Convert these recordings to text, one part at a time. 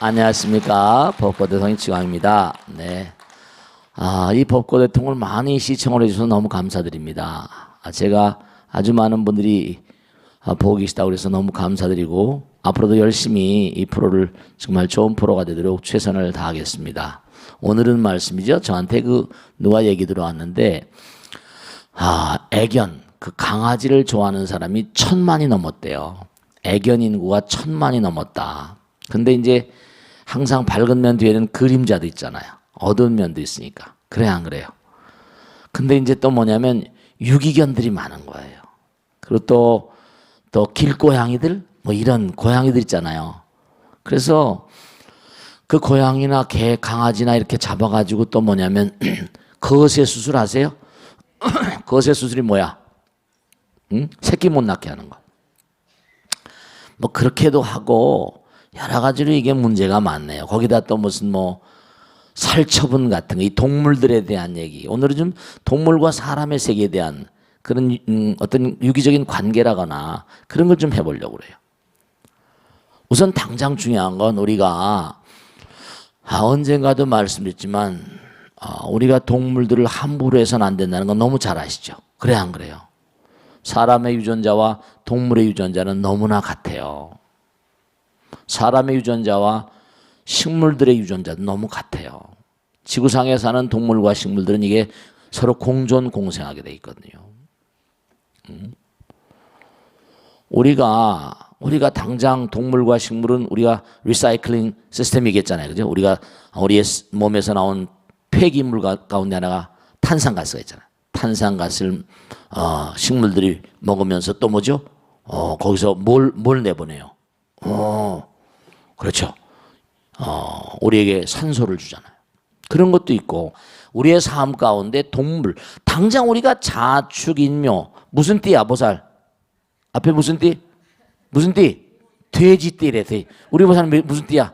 안녕하십니까. 법고대통령 지광입니다. 네. 이 법고대통령을 많이 시청을 해주셔서 너무 감사드립니다. 제가 아주 많은 분들이 보고 계시다고 그래서 너무 감사드리고 앞으로도 열심히 이 프로를 정말 좋은 프로가 되도록 최선을 다하겠습니다. 오늘은 말씀이죠. 저한테 누가 얘기 들어왔는데 애견, 강아지를 좋아하는 사람이 1000만이 넘었대요. 애견 인구가 1000만이 넘었다. 근데 이제 항상 밝은 면 뒤에는 그림자도 있잖아요. 어두운 면도 있으니까. 그래 안 그래요? 근데 이제 또 뭐냐면 유기견들이 많은 거예요. 그리고 또 길고양이들 뭐 이런 고양이들 있잖아요. 그래서 그 고양이나 개, 강아지나 이렇게 잡아가지고 또 뭐냐면 거세 수술 하세요? 거세 수술이 뭐야? 응? 새끼 못 낳게 하는 거. 뭐 그렇게도 하고 여러 가지로 이게 문제가 많네요. 거기다 또 무슨 뭐 살처분 같은 거, 이 동물들에 대한 얘기. 오늘은 좀 동물과 사람의 세계에 대한 그런 어떤 유기적인 관계라거나 그런 걸 좀 해보려고 그래요. 우선 당장 중요한 건 우리가 언젠가도 말씀드렸지만 우리가 동물들을 함부로 해서는 안 된다는 건 너무 잘 아시죠? 그래 안 그래요? 사람의 유전자와 동물의 유전자는 너무나 같아요. 사람의 유전자와 식물들의 유전자도 너무 같아요. 지구상에 사는 동물과 식물들은 이게 서로 공존 공생하게 돼 있거든요. 우리가 당장 동물과 식물은 우리가 리사이클링 시스템이겠잖아요. 그죠? 우리의 몸에서 나온 폐기물 가운데 하나가 탄산가스가 있잖아요. 탄산가스를 식물들이 먹으면서 또 뭐죠? 거기서 뭘 내보내요? 그렇죠. 우리에게 산소를 주잖아요. 그런 것도 있고 우리의 삶 가운데 동물 당장 우리가 자축인묘 무슨 띠야 보살 앞에 무슨 띠? 무슨 띠? 돼지띠래. 우리 보살은 무슨 띠야?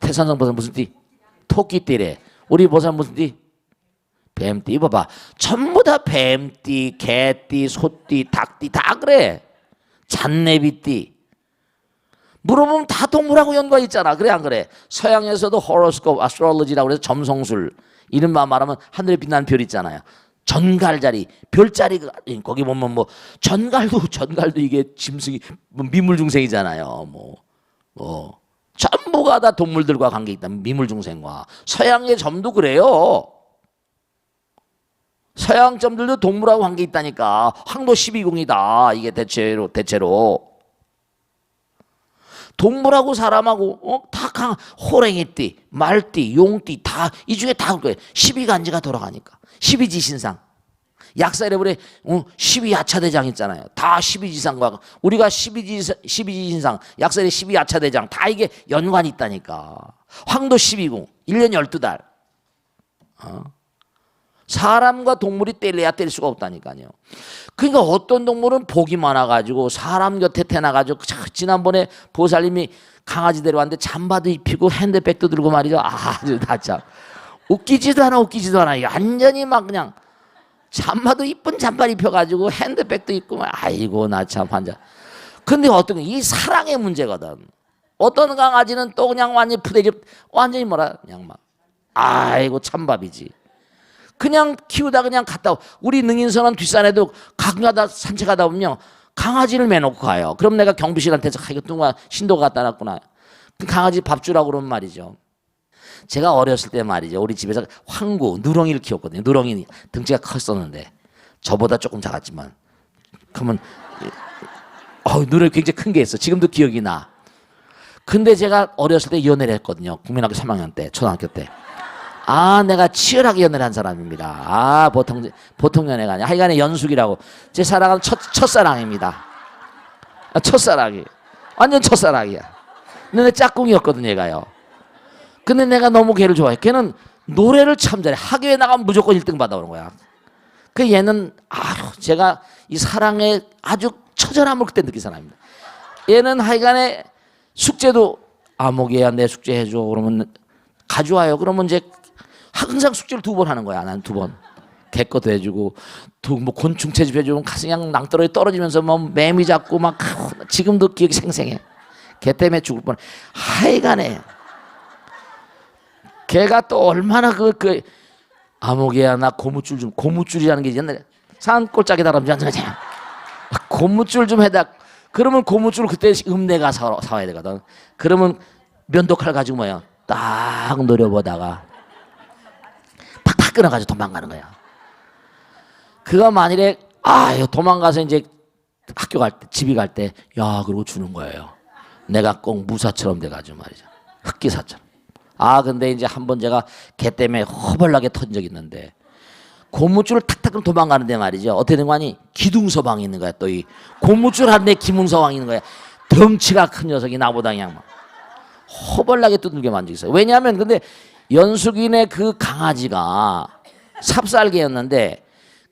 태산성 보살 무슨 띠? 토끼띠래. 우리 보살 무슨 띠? 뱀띠. 봐봐 전부 다 뱀띠, 개띠, 소띠, 닭띠 다 그래. 잔내비띠. 물어보면 다 동물하고 연관이 있잖아. 그래 안 그래? 서양에서도 호로스코프, 아스트롤로지라고 해서 점성술 이른바 말하면 하늘에 빛나는 별 있잖아요. 전갈자리, 별자리 거기 보면 뭐 전갈도 이게 짐승이 미물중생이잖아요. 뭐 전부가 다 동물들과 관계 있다. 미물중생과 서양의 점도 그래요. 서양 점들도 동물하고 관계 있다니까. 황도 12궁이다. 이게 대체로. 동물하고 사람하고 다 호랭이띠, 말띠, 용띠 다 이 중에 다 그거예요. 12간지가 돌아가니까. 12지신상. 약사이래버려 12야차대장 있잖아요. 다 12지상과 우리가 12지신상, 약사이래 12야차대장 다 이게 연관이 있다니까. 황도 12궁 1년 12달. 사람과 동물이 뗄래야 뗄 수가 없다니까요. 그러니까 어떤 동물은 복이 많아가지고 사람 곁에 태어나가지고 지난번에 보살님이 강아지 데려왔는데 잠바도 입히고 핸드백도 들고 말이죠. 아주 다 참 웃기지도 않아. 완전히 막 그냥 잠바도 이쁜 잠바 입혀가지고 핸드백도 입고 아이고 나 참 환장. 근데 이 사랑의 문제거든. 어떤 강아지는 또 그냥 완전히 푸대접 완전히 그냥 막 아이고 참밥이지. 그냥 키우다 그냥 갔다 우리 능인선원 뒷산에도 가끔가다 산책하다 보면 강아지를 매놓고 가요. 그럼 내가 경비실한테서 이거 뚱아 신도가 갖다 놨구나. 그 강아지 밥 주라고 그러면 말이죠. 제가 어렸을 때 말이죠. 우리 집에서 황구, 누렁이를 키웠거든요. 누렁이 등치가 컸었는데 저보다 조금 작았지만 그러면 누렁이 굉장히 큰 게 있어. 지금도 기억이 나. 근데 제가 어렸을 때 연애를 했거든요. 국민학교 3학년 때, 초등학교 때. 내가 치열하게 연애를 한 사람입니다. 보통 연애가 아니야. 하여간에 연숙이라고. 제 사랑은 첫사랑입니다. 첫사랑이. 완전 첫사랑이야. 근데 짝꿍이었거든, 얘가요. 근데 내가 너무 걔를 좋아해. 걔는 노래를 참 잘해. 학교에 나가면 무조건 1등 받아오는 거야. 그 얘는, 제가 이 사랑에 아주 처절함을 그때 느낀 사람입니다. 얘는 하여간에 숙제도, 목이야, 내 숙제 해줘. 그러면 가져와요. 그러면 이제 항상 숙제를 2번 하는 거야. 난 2번. 개 것도 해주고 뭐 곤충 채집해주면 가슴이 그냥 낭떠러지 떨어지면서 뭐 매미 잡고 막 지금도 기억이 생생해. 개 때문에 죽을 뻔. 하여간에 걔가 또 얼마나 아무개야 나 고무줄 좀, 고무줄이라는 게 옛날에 산골짜기 다람쥐 앉아가지 고무줄 좀 해다. 그러면 고무줄을 그때 읍내가 사와야 되거든. 그러면 면도칼 가지고 뭐야 딱 노려보다가 팍팍 끊어가지고 도망가는 거야. 그가 만일에 도망가서 이제 학교 갈 때, 집에 갈 때, 야, 그러고 주는 거예요. 내가 꼭 무사처럼 돼가지고 말이죠. 흑기사처럼. 근데 이제 한번 제가 걔 때문에 허벌나게 터진 적이 있는데, 고무줄을 탁탁 도망가는데 말이죠. 어떻게 된 거 아니? 기둥서방이 있는 거야. 또 이 고무줄 한데 기둥서방이 있는 거야. 덩치가 큰 녀석이 나보다 그냥 막 허벌나게 두들겨 만지고 있어요. 왜냐하면 근데 연숙이네 그 강아지가 삽살개였는데,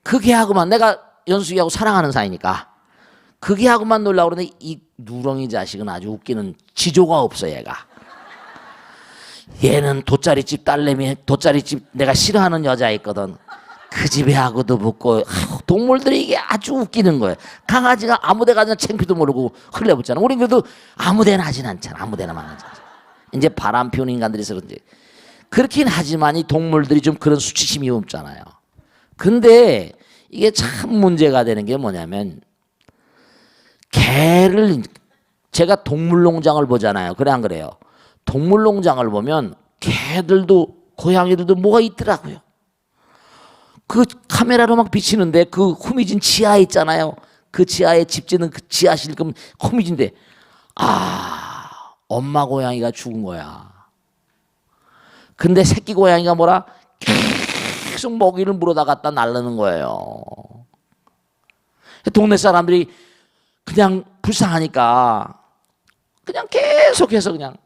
그 개하고만, 내가 연숙이하고 사랑하는 사이니까 그 개하고만 놀라고 그러는데, 이 누렁이 자식은 아주 웃기는 지조가 없어. 얘는 돗자리집 딸내미, 돗자리집 내가 싫어하는 여자 있거든. 그 집에 하고도 붙고. 동물들이 이게 아주 웃기는 거예요. 강아지가 아무데 가나 창피도 모르고 흘려붙잖아. 우린 그래도 아무데나 하진 않잖아. 아무데나만 하잖아. 이제 바람 피우는 인간들이 있어 그런지 그렇긴 하지만 이 동물들이 좀 그런 수치심이 없잖아요. 근데 이게 참 문제가 되는 게 뭐냐면, 개를, 제가 동물농장을 보잖아요. 그래 안 그래요? 동물농장을 보면 개들도 고양이들도 뭐가 있더라고요. 그 카메라로 막 비치는데 그 후미진 지하 있잖아요. 그 지하에 집 짓는 그 지하실 그럼 후미진데, 엄마 고양이가 죽은 거야. 근데 새끼 고양이가 뭐라 계속 먹이를 물어다 갖다 날르는 거예요. 동네 사람들이 그냥 불쌍하니까 그냥 계속해서 그냥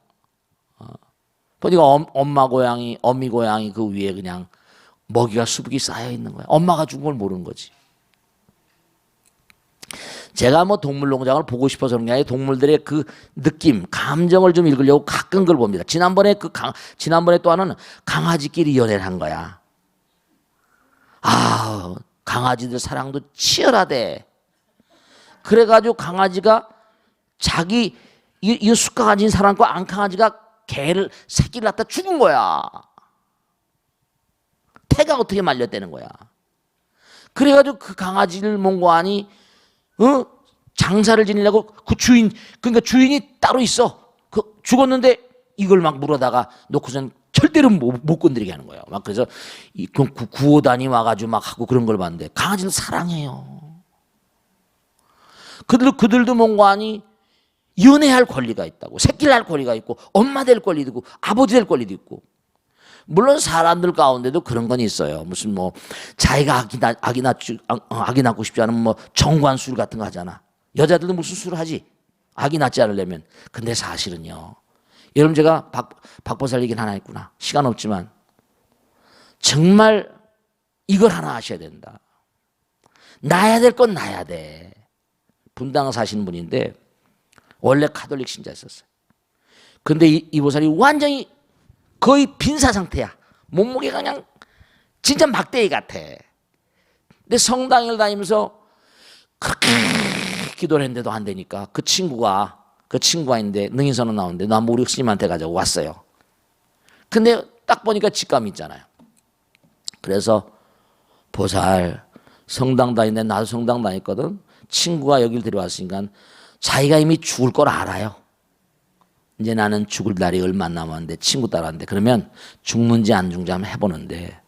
보니까 엄마 고양이, 어미 고양이 그 위에 그냥 먹이가 수북이 쌓여 있는 거야. 엄마가 죽은 걸 모르는 거지. 제가 뭐 동물농장을 보고 싶어서 그런 게 아니라 동물들의 그 느낌, 감정을 좀 읽으려고 가끔 그걸 봅니다. 지난번에 또 하나는 강아지끼리 연애를 한 거야. 강아지들 사랑도 치열하대. 그래가지고 강아지가 자기 이 숫강아지인 사람과 암강아지가 새끼를 낳다 죽은 거야. 태가 어떻게 말렸다는 거야. 그래가지고 그 강아지를 몽고하니 장사를 지내려고 그러니까 주인이 따로 있어. 죽었는데 이걸 막 물어다가 놓고선 절대로 못 건드리게 하는 거예요. 막 그래서 구호단이 와가지고 막 하고 그런 걸 봤는데, 강아지를 사랑해요. 그들도 몽고하니 연애할 권리가 있다고, 새끼를 할 권리가 있고, 엄마 될 권리도 있고, 아버지 될 권리도 있고. 물론 사람들 가운데도 그런 건 있어요. 무슨 뭐 자기가 아기 낳고 싶지 않으면 뭐 정관술 같은 거 하잖아. 여자들도 무슨 술을 하지, 아기 낳지 않으려면. 근데 사실은요, 여러분, 제가 박보살 얘기는 하나 했구나. 시간 없지만 정말 이걸 하나 아셔야 된다. 낳아야 될 건 낳아야 돼. 분당 사시는 분인데 원래 카톨릭 신자였었어요. 근데 이 보살이 완전히 거의 빈사 상태야. 몸무게가 그냥 진짜 막대기 같아. 근데 성당을 다니면서 그렇게 기도를 했는데도 안 되니까 그 친구가 있는데 능인선언 나오는데, 나 우리 스님한테 가자고 왔어요. 근데 딱 보니까 직감이 있잖아요. 그래서 보살, 성당 다니는데 나도 성당 다녔거든. 친구가 여길 데려왔으니까 자기가 이미 죽을 걸 알아요. 이제 나는 죽을 날이 얼마 안 남았는데 친구 따라왔는데, 그러면 죽는지 안 죽는지 한번 해보는데,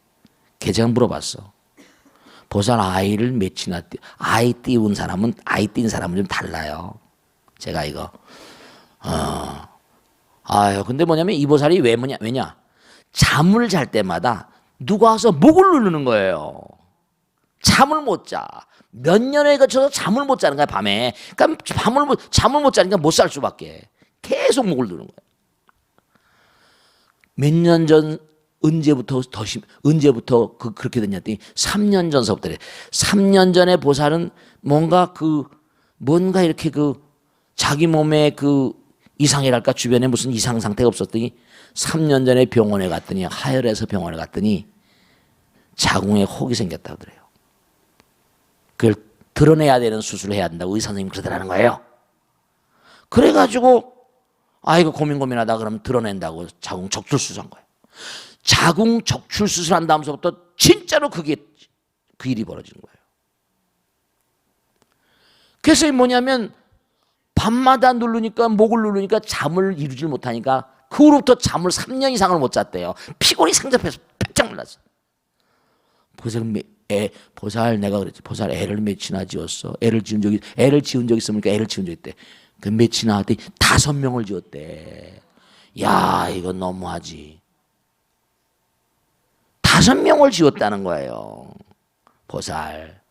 걔가 물어봤어. 보살 아이를 몇이나 아이 띄운 사람은 좀 달라요. 제가 이거 근데 뭐냐면 이 보살이 왜냐 잠을 잘 때마다 누가 와서 목을 누르는 거예요. 잠을 못 자. 몇 년에 걸쳐서 잠을 못 자는 거야, 밤에. 그러니까 잠을 못 자니까 못 살 수밖에. 계속 목을 누르는 거야. 몇 년 전 언제부터 그렇게 됐냐 했더니 3년 전서부터 그래. 3년 전에 보살은 뭔가 이렇게 자기 몸에 이상이랄까, 주변에 무슨 이상 상태가 없었더니 3년 전에 병원에 갔더니, 하혈해서 병원에 갔더니 자궁에 혹이 생겼다 그래요. 그걸 드러내야 되는 수술을 해야 된다고 의사 선생님이 그러더라는 거예요. 그래가지고 이거 고민하다 그러면 드러낸다고 자궁 적출 수술한 거예요. 자궁 적출 수술한 다음서부터 진짜로 그 일이 벌어진 거예요. 그래서 뭐냐면 밤마다 누르니까 목을 누르니까 잠을 이루질 못하니까 그 후로부터 잠을 3년 이상을 못 잤대요. 피곤이 상접해서 깜짝 놀랐어. 보살 내가 그랬지. 보살 애를 몇이나 지었어. 애를 지은 적이 있으니까 애를 지은 적이 있대. 그 몇이나 하더니 5명을 지었대. 야, 이건 너무하지. 5명을 지었다는 거예요. 보살.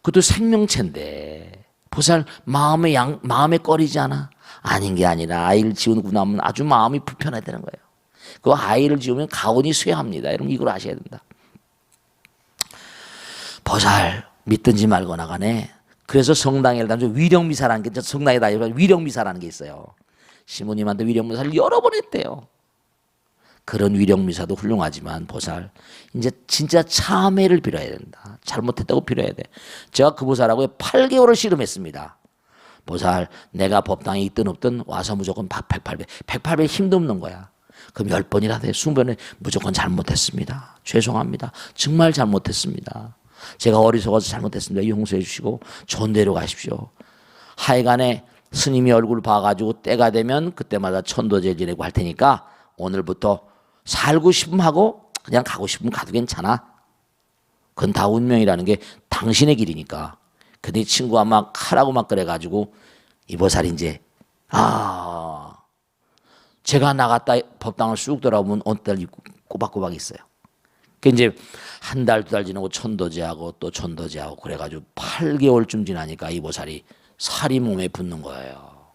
그것도 생명체인데. 보살 마음에 꺼리지 않아? 아닌 게 아니라 아이를 지우고 나면 아주 마음이 불편해야 되는 거예요. 그 아이를 지우면 가온이 쇠합니다. 여러분 이걸 아셔야 된다. 보살 믿든지 말거나 간에 그래서 성당에 다니면서 위령미사라는 게 성당에 다니면 위령미사라는 게 있어요. 시모님한테 위령미사를 여러 번 했대요. 그런 위령미사도 훌륭하지만 보살 이제 진짜 참회를 빌어야 된다. 잘못했다고 빌어야 돼. 제가 그 보살하고 8개월을 씨름했습니다. 보살 내가 법당에 있든 없든 와서 무조건 108배 108배 힘도 없는 거야. 그럼 10번이라 돼. 20번에 무조건 잘못했습니다. 죄송합니다. 정말 잘못했습니다. 제가 어리석어서 잘못했습니다. 용서해 주시고 좋은 데로 가십시오. 하여간에 스님이 얼굴 봐가지고 때가 되면 그때마다 천도제 지내고 할 테니까 오늘부터 살고 싶으면 하고 그냥 가고 싶으면 가도 괜찮아. 그건 다 운명이라는 게 당신의 길이니까. 근데 이 친구가 막 하라고 막 그래가지고 이 보살이 이제 제가 나갔다 법당을 쑥 돌아보면 어느 날 꼬박꼬박 있어요. 그 이제 한 달, 2달 지나고 천도제하고 또 천도제하고 그래가지고 8개월쯤 지나니까 이 보살이 살이 몸에 붙는 거예요.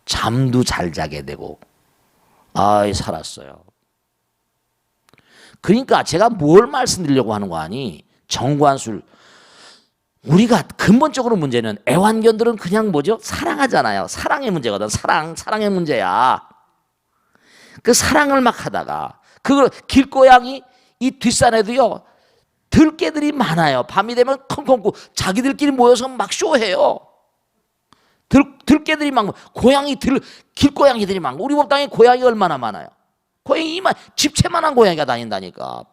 잠도 잘 자게 되고 살았어요. 그러니까 제가 뭘 말씀드리려고 하는 거 아니? 정관술 우리가 근본적으로 문제는 애완견들은 그냥 뭐죠? 사랑하잖아요. 사랑의 문제거든. 사랑의 문제야. 그 사랑을 막 하다가 그 길고양이 이 뒷산에도요 들개들이 많아요. 밤이 되면 컹컹고 자기들끼리 모여서 막 쇼해요. 들개들이 많고 길고양이들이 많고 우리 법당에 고양이 얼마나 많아요. 고양이 집채만한 고양이가 다닌다니까.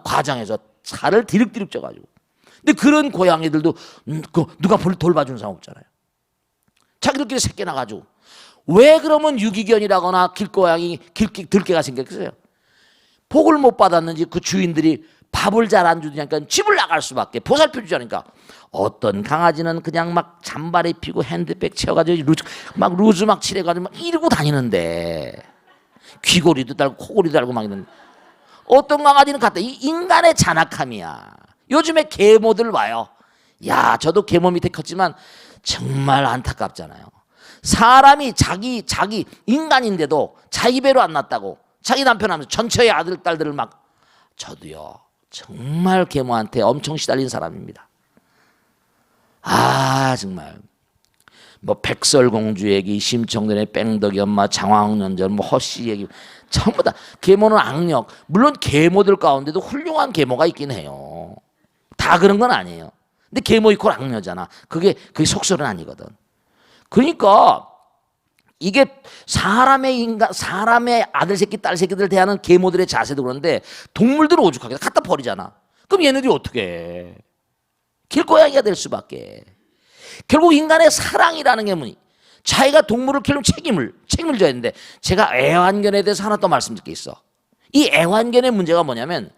과장해서 살을 디륵디륵 쪄가지고. 근데 그런 고양이들도 누가 돌봐주는 사람 없잖아요. 자기들끼리 새끼 나가지고. 왜 그러면 유기견이라거나 길고양이 들개가 생겼겠어요? 복을 못 받았는지 그 주인들이 밥을 잘 안 주니까 집을 나갈 수밖에. 보살펴 주지 않으니까. 어떤 강아지는 그냥 막 잔바리 피고 핸드백 채워가지고 루즈 막 칠해가지고 막 이러고 다니는데 귀고리도 달고 코고리도 달고 막 이러는데 어떤 강아지는 갖다 이 인간의 잔악함이야. 요즘에 계모들 와요. 야, 저도 계모 밑에 컸지만 정말 안타깝잖아요. 사람이 자기 인간인데도 자기 배로 안 났다고 자기 남편하면서 전처의 아들 딸들을 막. 저도요 정말 계모한테 엄청 시달린 사람입니다. 정말 뭐 백설공주 얘기, 심청전의 뺑덕이 엄마, 장황년전, 뭐 허씨 얘기 전부 다 계모는 악력. 물론 계모들 가운데도 훌륭한 계모가 있긴 해요. 다 그런 건 아니에요. 근데 계모 이퀄 악녀잖아. 그게 속설은 아니거든. 그러니까 이게 사람의 아들 새끼 딸 새끼들 대하는 계모들의 자세도 그런데 동물들은 오죽하게 갖다 버리잖아. 그럼 얘네들이 어떻게 해? 길고양이가 될 수밖에. 결국 인간의 사랑이라는 게 뭐니? 자기가 동물을 키우면 책임을 져야 되는데 제가 애완견에 대해서 하나 더 말씀드릴 게 있어. 이 애완견의 문제가 뭐냐면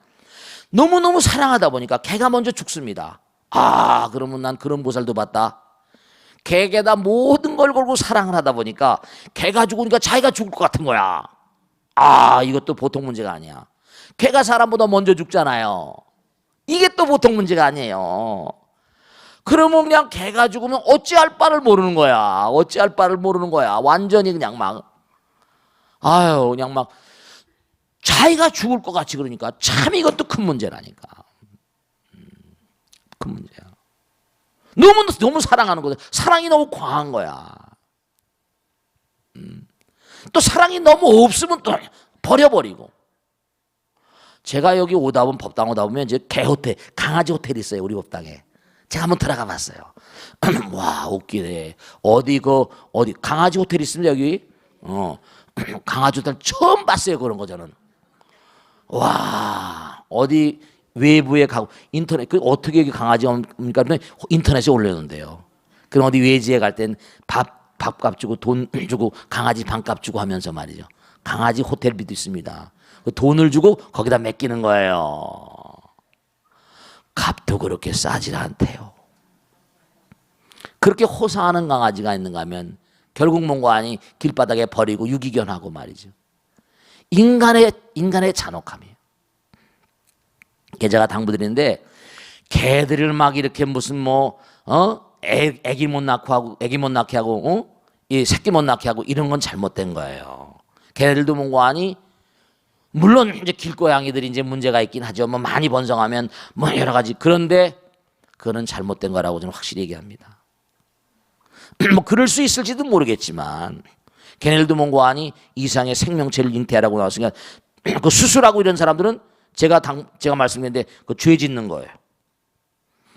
너무너무 사랑하다 보니까 개가 먼저 죽습니다. 그러면 난 그런 보살도 봤다. 개에다 모든 걸 걸고 사랑을 하다 보니까 개가 죽으니까 자기가 죽을 것 같은 거야. 이것도 보통 문제가 아니야. 개가 사람보다 먼저 죽잖아요. 이게 또 보통 문제가 아니에요. 그러면 그냥 개가 죽으면 어찌할 바를 모르는 거야. 완전히 그냥 그냥 막 자기가 죽을 것 같이 그러니까 참 이것도 큰 문제라니까. 큰 문제야. 너무 사랑하는 거죠. 사랑이 너무 과한 거야. 또 사랑이 너무 없으면 또 버려버리고. 제가 여기 법당 오다 보면 이제 강아지 호텔이 있어요. 우리 법당에. 제가 한번 들어가 봤어요. 와, 웃기네. 어디 강아지 호텔 있습니다, 여기? 강아지 호텔 처음 봤어요, 그런 거 저는. 와, 어디 외부에 가고 인터넷 그 어떻게 여기 강아지 옵니까? 인터넷에 올려놓는데요. 그럼 어디 외지에 갈 땐 밥값 주고 돈 주고 강아지 방값 주고 하면서 말이죠. 강아지 호텔비도 있습니다. 그 돈을 주고 거기다 맡기는 거예요. 값도 그렇게 싸질 않대요. 그렇게 호소하는 강아지가 있는가 하면 결국 뭔가 아니 길바닥에 버리고 유기견하고 말이죠. 인간의 잔혹함이에요. 제가 당부드리는데 개들을 막 이렇게 무슨 애기 못 낳고 하고 애기 못 낳게 하고 이 새끼 못 낳게 하고 이런 건 잘못된 거예요. 개들도 뭔가 아니 물론 이제 길고양이들이 이제 문제가 있긴 하죠. 뭐 많이 번성하면 뭐 여러 가지 그런데 그거는 잘못된 거라고 저는 확실히 얘기합니다. 뭐 그럴 수 있을지도 모르겠지만 걔네들도 뭔가 아니 이상의 생명체를 잉태하라고 나왔으니까 그 수술하고 이런 사람들은 제가 말씀드렸는데 그 죄 짓는 거예요.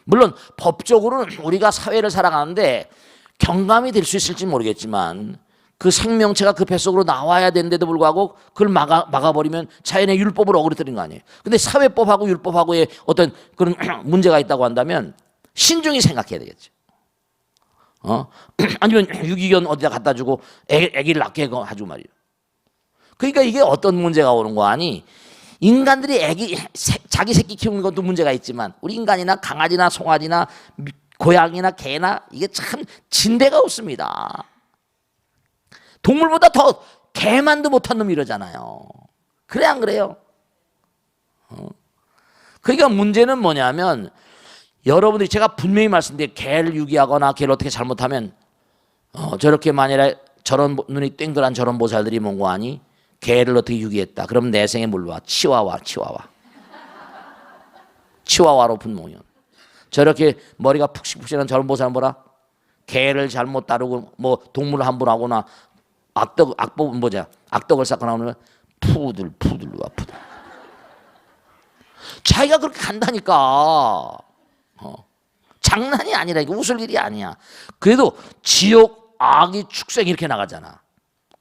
물론 법적으로는 우리가 사회를 살아가는데 경감이 될 수 있을지 모르겠지만 그 생명체가 그 뱃속으로 나와야 되는데도 불구하고 그걸 막아버리면 자연의 율법을 어그러뜨린 거 아니에요. 근데 사회법하고 율법하고의 어떤 그런 문제가 있다고 한다면 신중히 생각해야 되겠죠. 아니면 유기견 어디다 갖다 주고 애기를 낳게 하고 말이에요. 그러니까 이게 어떤 문제가 오는 거 아니? 인간들이 자기 새끼 키우는 것도 문제가 있지만 우리 인간이나 강아지나 송아지나 고양이나 개나 이게 참 진대가 없습니다. 동물보다 더 개만도 못한 놈이 이러잖아요. 그래 안 그래요? 그러니까 문제는 뭐냐면 여러분들이 제가 분명히 말씀드린 개를 유기하거나 개를 어떻게 잘못하면 저렇게 만일에 저런 눈이 땡그란 저런 보살들이 뭔가 아니 개를 어떻게 유기했다. 그럼 내생에 물러와. 치와와로 분몽이요. 저렇게 머리가 푹신푹신한 저런 보살은 뭐라? 개를 잘못 다루고 뭐 동물을 함부로 하거나 악덕을 쌓거나 하면 푸들와. 자기가 그렇게 간다니까. 장난이 아니라 이게 웃을 일이 아니야. 그래도 지옥, 악이, 축생이 이렇게 나가잖아.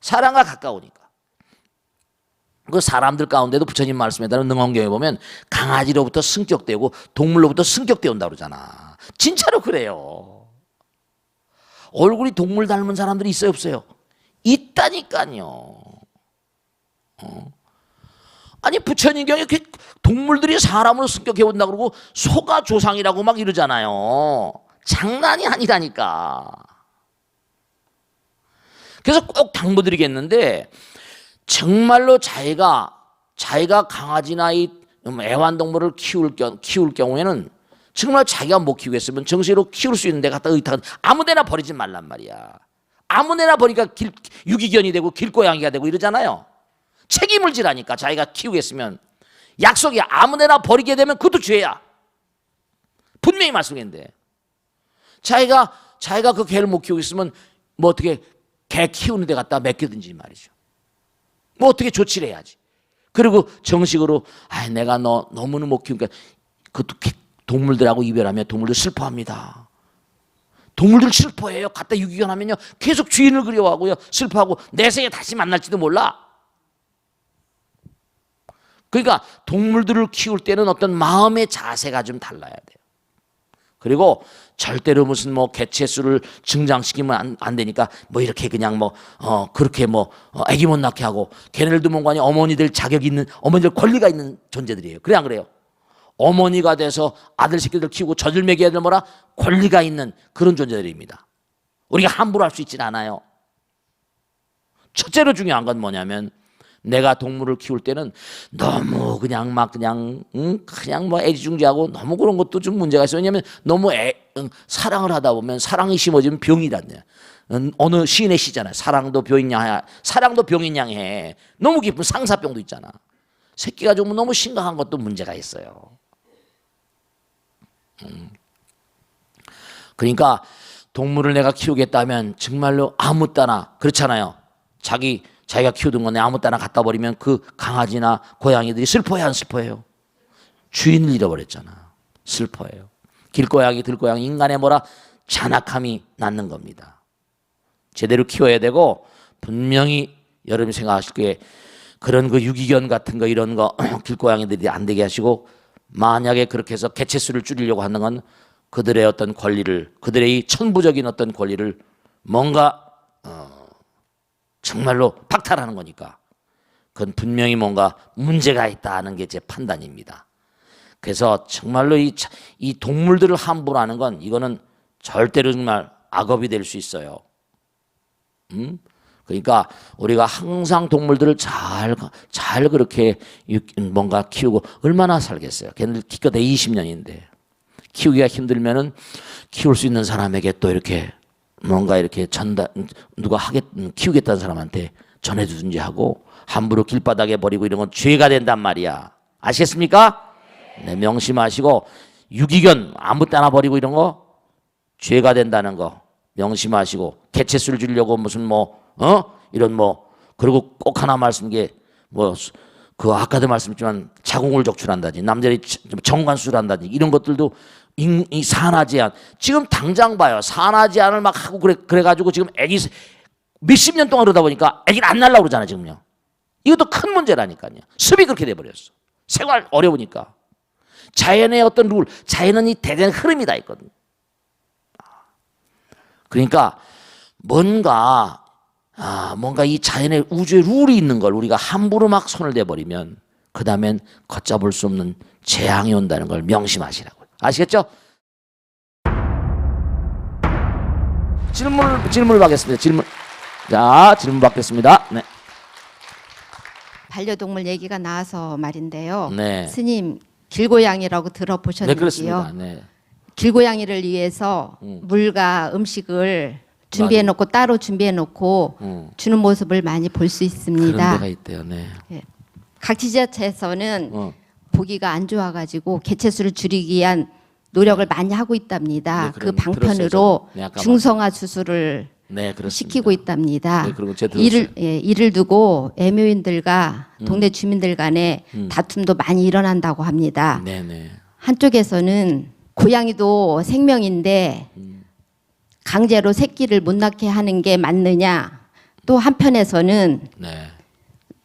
사람과 가까우니까. 그 사람들 가운데도 부처님 말씀에 따른 능언경에 보면 강아지로부터 승격되고 동물로부터 승격되온다 그러잖아. 진짜로 그래요. 얼굴이 동물 닮은 사람들이 있어요 없어요? 있다니까요. 아니 부처님 경에 동물들이 사람으로 승격해 온다 그러고 소가 조상이라고 막 이러잖아요. 장난이 아니라니까. 그래서 꼭 당부드리겠는데 정말로 자기가 강아지나 이 애완동물을 키울 경우에는 정말 자기가 못 키우겠으면 정식으로 키울 수 있는 데 갖다 의탁은 아무데나 버리지 말란 말이야. 아무데나 버리니까 유기견이 되고 길고양이가 되고 이러잖아요. 책임을 지라니까. 자기가 키우겠으면 약속이야. 아무데나 버리게 되면 그것도 죄야. 분명히 말씀했는데 자기가 그 개를 못 키우겠으면 뭐 어떻게 개 키우는 데 갖다 맡기든지 말이죠. 뭐 어떻게 조치를 해야지. 그리고 정식으로 내가 너 너무는 못 키우니까 그것도 동물들하고 이별하면 동물들 슬퍼합니다. 동물들 슬퍼해요. 갖다 유기견 하면요 계속 주인을 그리워하고요 슬퍼하고 내생에 다시 만날지도 몰라. 그러니까 동물들을 키울 때는 어떤 마음의 자세가 좀 달라야 돼요. 그리고 절대로 무슨 뭐 개체수를 증장시키면 안 되니까 뭐 이렇게 그냥 그렇게 아기 못 낳게 하고 걔네들도 뭔가 어머니들 자격 있는 어머니들 권리가 있는 존재들이에요. 그래 안 그래요? 어머니가 돼서 아들 새끼들 키우고 젖을 먹여야 될 뭐라 권리가 있는 그런 존재들입니다. 우리가 함부로 할 수 있지는 않아요. 첫째로 중요한 건 뭐냐면 내가 동물을 키울 때는 너무 그냥 애지중지하고 너무 그런 것도 좀 문제가 있어요. 왜냐하면 너무 사랑을 하다 보면 사랑이 심어지면 병이란데. 어느 시인의 시잖아요. 사랑도 병인 양해. 너무 깊은 상사병도 있잖아. 새끼가 좀 너무 심각한 것도 문제가 있어요. 그러니까 동물을 내가 키우겠다면 정말로 아무 따나 그렇잖아요. 자기가 키우던 건데 아무 따나 갖다 버리면 그 강아지나 고양이들이 슬퍼해요 안 슬퍼해요? 주인을 잃어버렸잖아. 슬퍼해요. 길고양이 들고양이 인간의 잔악함이 낳는 겁니다. 제대로 키워야 되고 분명히 여러분이 생각하실 게 그런 그 유기견 같은 거 이런 거 길고양이들이 안 되게 하시고, 만약에 그렇게 해서 개체수를 줄이려고 하는 건 그들의 어떤 권리를, 그들의 이 천부적인 어떤 권리를 뭔가 정말로 박탈하는 거니까 그건 분명히 뭔가 문제가 있다는 게 제 판단입니다. 그래서 정말로 이 동물들을 함부로 하는 건 이거는 절대로 정말 악업이 될 수 있어요. 그러니까 우리가 항상 동물들을 잘 그렇게 뭔가 키우고 얼마나 살겠어요. 걔네들 기껏 20년인데 키우기가 힘들면은 키울 수 있는 사람에게 또 이렇게 뭔가 이렇게 누가 키우겠다는 사람한테 전해주든지 하고, 함부로 길바닥에 버리고 이런 건 죄가 된단 말이야. 아시겠습니까? 네, 명심하시고, 유기견 아무 때나 버리고 이런 거 죄가 된다는 거 명심하시고, 개체수를 주려고 무슨 이런 그리고 꼭 하나 말씀 게 그 아까도 말씀했지만 자궁을 적출한다든지 남자들이 정관수술 한다든지 이런 것들도 이 산화 제한, 지금 당장 봐요. 산화 제한을 막 하고 그래가지고 지금 애기 몇십 년 동안 그러다 보니까 애기는 안 날라고 그러잖아요, 지금요. 이것도 큰 문제라니까요. 습이 그렇게 돼버렸어. 생활 어려우니까. 자연의 어떤 룰, 자연은 이 대단한 흐름이 다 있거든요. 그러니까 뭔가 이 자연의 우주의 룰이 있는 걸 우리가 함부로 막 손을 대버리면 그 다음엔 걷잡을 수 없는 재앙이 온다는 걸 명심하시라고요. 아시겠죠? 질문을 받겠습니다. 질문 받겠습니다. 네. 반려동물 얘기가 나와서 말인데요. 네. 스님, 길고양이라고 네, 들어보셨는지요? 그렇습니다. 네. 길고양이를 위해서 물과 음식을 준비해놓고 따로 준비해놓고 주는 모습을 많이 볼 수 있습니다. 그런 데가 있대요. 네. 예. 각 지자체에서는 보기가 안 좋아가지고 개체수를 줄이기 위한 노력을 많이 하고 있답니다. 네, 그 그럼 방편으로 들었어요. 네, 중성화 수술을 네, 그렇습니다. 시키고 있답니다. 네, 그리고 제가 들었어요. 이를 두고 애묘인들과 동네 주민들 간에 다툼도 많이 일어난다고 합니다. 네, 네. 한쪽에서는 고양이도 생명인데 강제로 새끼를 못 낳게 하는 게 맞느냐, 또 한편에서는 네.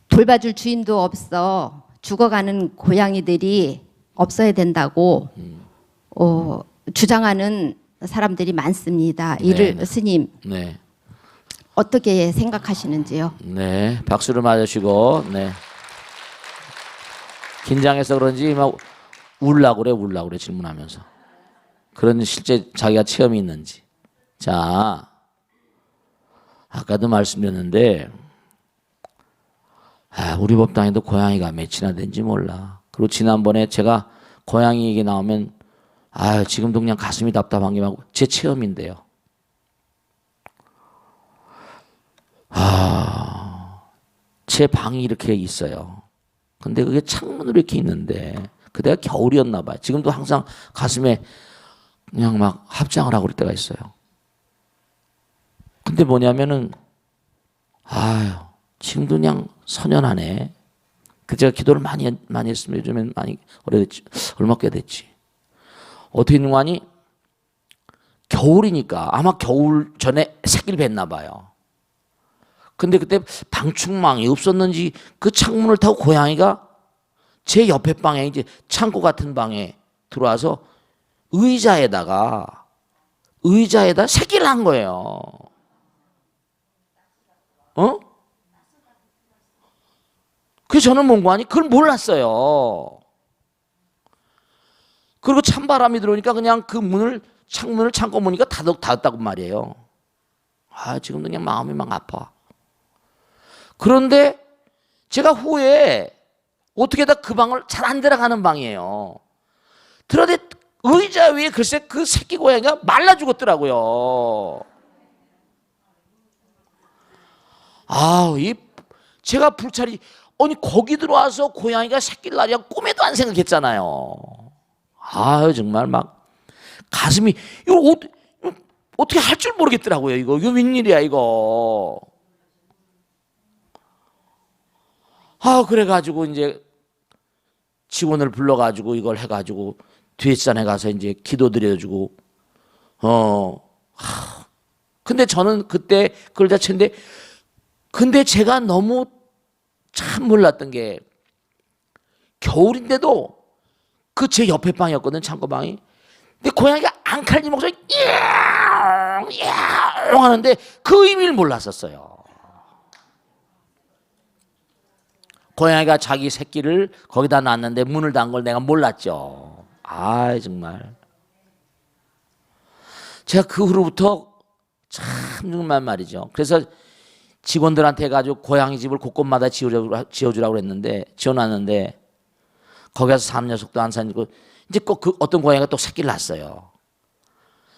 돌봐줄 주인도 없어 죽어가는 고양이들이 없어야 된다고 주장하는 사람들이 많습니다. 이를 네. 스님 네. 어떻게 생각하시는지요? 네, 박수를 맞으시고, 네. 긴장해서 그런지 막 울라고 그래 질문하면서. 그런 실제 자기가 체험이 있는지. 자, 아까도 말씀드렸는데, 우리 법당에도 고양이가 몇이나 된지 몰라. 그리고 지난번에 제가 고양이 얘기 나오면, 지금도 그냥 가슴이 답답한 게 막 제 체험인데요. 제 방이 이렇게 있어요. 근데 그게 창문으로 이렇게 있는데 그때가 겨울이었나 봐요. 지금도 항상 가슴에 그냥 막 합장을 하고 그럴 때가 있어요. 근데 뭐냐면은 지금도 그냥 선연하네. 그 제가 기도를 많이 했으면 요즘엔 많이 오래됐지. 얼마 꽤 됐지. 어떻게 있는 거 아니? 겨울이니까 아마 겨울 전에 새끼를 뱄나 봐요. 근데 그때 방충망이 없었는지 그 창문을 타고 고양이가 제 옆에 방에 이제 창고 같은 방에 들어와서 의자에다 새끼를 한 거예요. 그래서 저는 뭔가 아니 그걸 몰랐어요. 그리고 찬바람이 들어오니까 그냥 그 창문을 창고 보니까 닫았다고 말이에요. 지금도 그냥 마음이 막 아파. 그런데 제가 후에 어떻게다 그 방을 잘 안 들어가는 방이에요. 들어대 의자 위에 글쎄 그 새끼 고양이가 말라 죽었더라고요. 제가 불찰이 거기 들어와서 고양이가 새끼를 낳으려 꿈에도 안 생각했잖아요. 정말 막 가슴이 이거 어떻게 할 줄 모르겠더라고요. 이거 웬일이야 이거. 그래가지고 이제 직원을 불러가지고 이걸 해가지고 뒷산에 가서 이제 기도 드려주고 근데 저는 그때 그걸 자체인데 근데 제가 너무 참 몰랐던 게 겨울인데도 그 제 옆에 방이었거든, 창고방이. 근데 고양이가 앙칼리 목소리 야 하는데 그 의미를 몰랐었어요. 고양이가 자기 새끼를 거기다 놨는데 문을 닫은 걸 내가 몰랐죠. 아, 정말. 제가 그 후로부터 참 정말 말이죠. 그래서 직원들한테 해가지고 고양이 집을 곳곳마다 지어주라고 했는데, 지어놨는데, 거기 가서 사는 녀석도 안 사니고, 이제 꼭 그 어떤 고양이가 또 새끼를 낳았어요.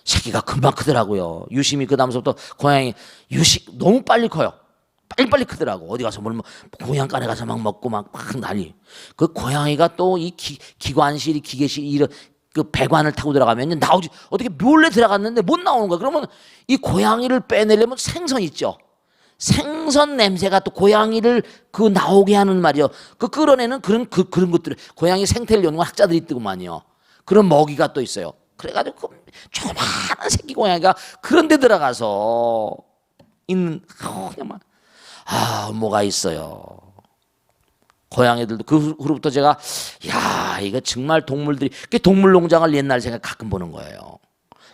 새끼가 금방 크더라고요. 유심히 그 다음부터 고양이 유식 너무 빨리 커요. 빨리빨리 크더라고. 어디 가서 뭘 고양간에 가서 막 먹고 막 난리. 그 고양이가 또 이 기관실이 기계실 이런 그 배관을 타고 들어가면 나오지. 어떻게 몰래 들어갔는데 못 나오는 거야. 그러면 이 고양이를 빼내려면 생선 있죠. 생선 냄새가 또 고양이를 그 나오게 하는 말이요. 그 끌어내는 그런 것들. 고양이 생태를 연구한 학자들이 있더구만요. 그런 먹이가 또 있어요. 그래가지고 그 조그마한 새끼 고양이가 그런 데 들어가서 있는 그냥 막 뭐가 있어요. 고양이들도 그 후로부터 제가 야 이거 정말 동물들이 동물농장을 옛날 생각 가끔 보는 거예요.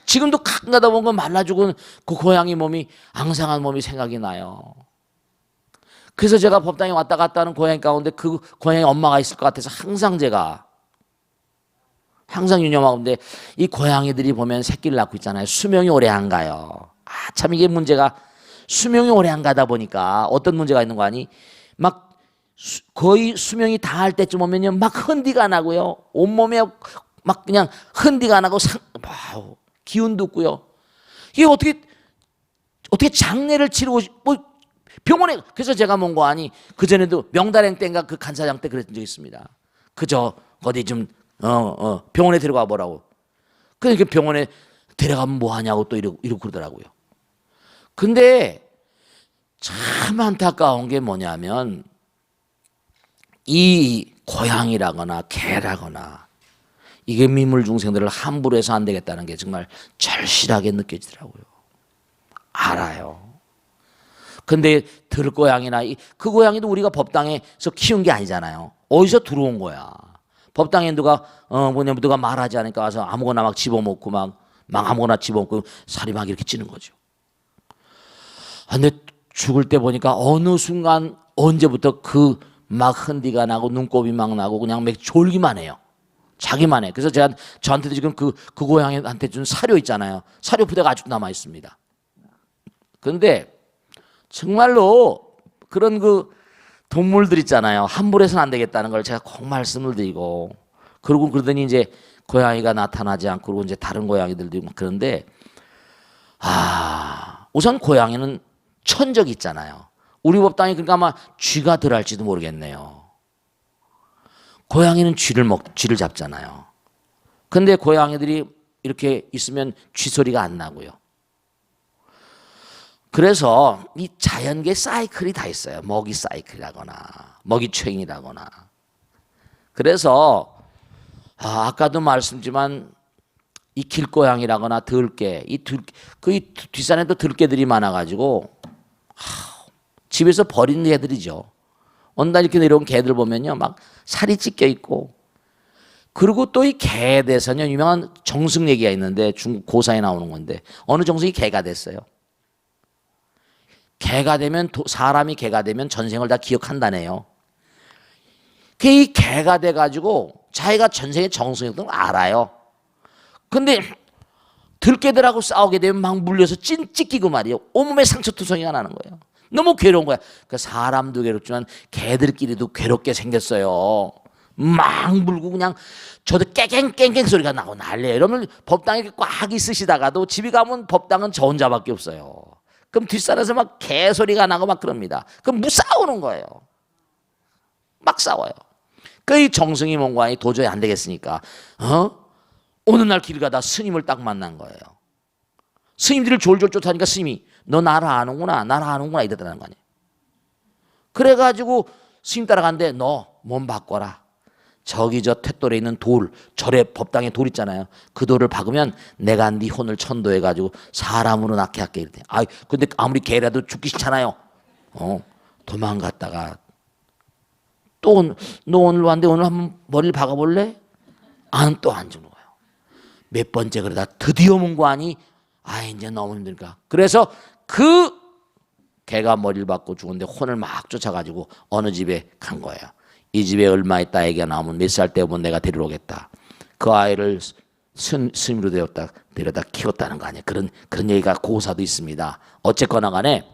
지금도 가끔 가다 보면 말라 죽은 그 고양이 몸이 앙상한 몸이 생각이 나요. 그래서 제가 법당에 왔다 갔다 하는 고양이 가운데 그 고양이 엄마가 있을 것 같아서 항상 유념하는데 이 고양이들이 보면 새끼를 낳고 있잖아요. 수명이 오래 안 가요. 참 이게 문제가 수명이 오래 안 가다 보니까 어떤 문제가 있는 거 아니? 막 거의 수명이 다 할 때쯤 오면요 막 흔디가 나고요. 온몸에 막 그냥 흔디가 나고 기운도 없고요. 이게 어떻게 장례를 치르고 병원에 그래서 제가 뭔 거 아니? 그 전에도 명달행 때인가 그 간사장 때 그랬던 적 있습니다. 그저 어디 좀 병원에 데려가 보라고. 그러니까 병원에 데려가면 뭐 하냐고 또 이러고 그러더라고요. 근데 참 안타까운 게 뭐냐면 이 고양이라거나 개라거나 이게 미물 중생들을 함부로 해서 안 되겠다는 게 정말 절실하게 느껴지더라고요. 알아요. 근데 들고양이나 그 고양이도 우리가 법당에서 키운 게 아니잖아요. 어디서 들어온 거야. 법당에 누가 말하지 않으니까 와서 아무거나 막 집어먹고 막 아무거나 집어먹고 살이 막 이렇게 찌는 거죠. 근데 죽을 때 보니까 어느 순간 언제부터 그 막 흔디가 나고 눈곱이 막 나고 그냥 막 졸기만 해요. 자기만 해. 그래서 저한테도 지금 그 고양이한테 준 사료 있잖아요. 사료 부대가 아직도 남아 있습니다. 그런데 정말로 그런 그 동물들 있잖아요. 함부로 해서는 안 되겠다는 걸 제가 꼭 말씀을 드리고 그러고 그러더니 이제 고양이가 나타나지 않고 그리고 이제 다른 고양이들도 있고 그런데 우선 고양이는 천적이 있잖아요. 우리 법당이 그러니까 아마 쥐가 덜할지도 모르겠네요. 고양이는 쥐를 잡잖아요. 근데 고양이들이 이렇게 있으면 쥐 소리가 안 나고요. 그래서 이 자연계 사이클이 다 있어요. 먹이 사이클이라거나 먹이 체인이라거나. 그래서 아까도 말씀드렸지만 이 길고양이라거나 들개, 그 뒷산에도 들개들이 많아가지고 집에서 버린 개들이죠. 어느 날 이렇게 내려온 개들 보면요, 막 살이 찢겨 있고. 그리고 또 이 개에 대해서는 유명한 정승 얘기가 있는데 중국 고사에 나오는 건데 어느 정승이 개가 됐어요. 개가 되면 사람이 개가 되면 전생을 다 기억한다네요. 이 개가 돼가지고 자기가 전생의 정승이었던 걸 알아요. 근데 들개들하고 싸우게 되면 막 물려서 찢기고 말이에요. 온몸에 상처투성이가 나는 거예요. 너무 괴로운 거야. 그러니까 사람도 괴롭지만 개들끼리도 괴롭게 생겼어요. 막 물고 그냥 저도 깨갱 소리가 나고 난리예요. 이러면 법당에 꽉 있으시다가도 집에 가면 법당은 저 혼자밖에 없어요. 그럼 뒷산에서 막 개소리가 나고 막 그럽니다. 그럼 싸우는 거예요. 막 싸워요. 그 정승이 뭔가 도저히 안 되겠으니까 어느 날 길 가다 스님을 딱 만난 거예요. 스님들을 졸졸 쫓아니까 스님이 너 나를 아는구나 이랬다는 거 아니에요. 그래가지고 스님 따라갔는데 너 몸 바꿔라. 저기 저 탯돌에 있는 절에 법당에 돌 있잖아요. 그 돌을 박으면 내가 네 혼을 천도해가지고 사람으로 낳게 할게 이랬대. 근데 아무리 개라도 죽기 싫잖아요. 도망갔다가 또 너 오늘 왔는데 오늘 한번 머리를 박아볼래? 또 안 주는 거예요. 몇 번째 그러다 드디어 문고하니 이제 너무 힘드니까. 그래서 그 개가 머리를 박고 죽었는데 혼을 막 쫓아가지고 어느 집에 간 거예요. 이 집에 얼마 있다 아이가 나오면 몇 살 때면 내가 데리러 오겠다. 그 아이를 스님으로 데려다 키웠다는 거 아니에요. 그런 얘기가 고사도 있습니다. 어쨌거나 간에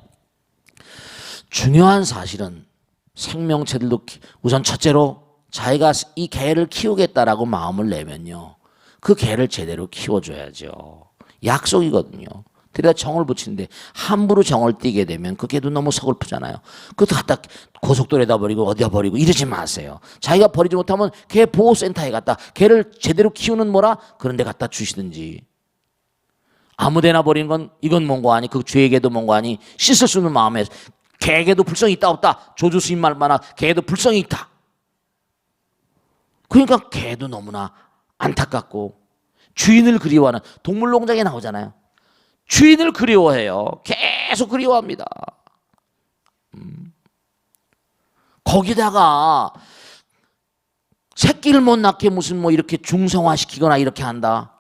중요한 사실은 생명체들도 우선 첫째로 자기가 이 개를 키우겠다라고 마음을 내면요. 그 개를 제대로 키워줘야죠. 약속이거든요. 데려다 정을 붙이는데 함부로 정을 띄게 되면 그 개도 너무 서글프잖아요. 그것도 갖다 고속도로에다 버리고 어디다 버리고 이러지 마세요. 자기가 버리지 못하면 개 보호센터에 갖다 개를 제대로 키우는 그런 데 갖다 주시든지. 아무데나 버리는 건 이건 뭔고 하니 그 죄에게도 뭔고 하니 씻을 수 있는 마음에 개에게도 불성이 있다 없다. 조주 스님 말만한 개에도 불성이 있다. 그러니까 개도 너무나 안타깝고 주인을 그리워하는 동물농장에 나오잖아요. 주인을 그리워해요. 계속 그리워합니다. 거기다가 새끼를 못 낳게 무슨 이렇게 중성화시키거나 이렇게 한다.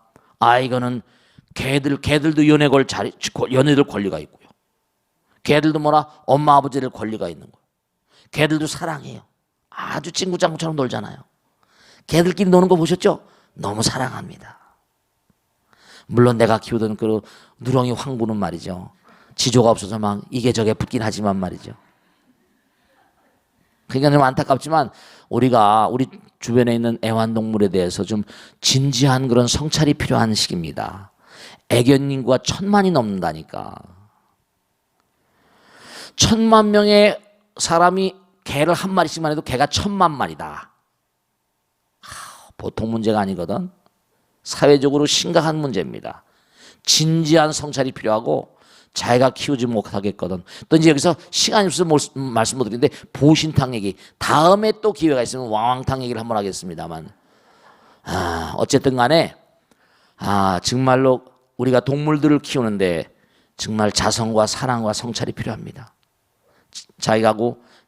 이거는 개들도 연애들 권리가 있고요. 개들도 엄마 아버지를 권리가 있는 거예요. 개들도 사랑해요. 아주 친구짱구처럼 놀잖아요. 개들끼리 노는 거 보셨죠? 너무 사랑합니다. 물론 내가 키우던 그 누렁이 황구는 말이죠. 지조가 없어서 막 이게저게 붙긴 하지만 말이죠. 그러니까 좀 안타깝지만 우리가 우리 주변에 있는 애완동물에 대해서 좀 진지한 그런 성찰이 필요한 시기입니다. 애견 인구가 1000만이 넘는다니까. 1000만 명의 사람이 개를 한 마리씩만 해도 개가 1000만 마리다. 보통 문제가 아니거든. 사회적으로 심각한 문제입니다. 진지한 성찰이 필요하고 자기가 키우지 못하겠거든. 또 이제 여기서 시간이 없어서 말씀 못 드리는데 보신탕 얘기 다음에 또 기회가 있으면 왕왕탕 얘기를 한번 하겠습니다만 어쨌든 간에 정말로 우리가 동물들을 키우는데 정말 자성과 사랑과 성찰이 필요합니다. 자기가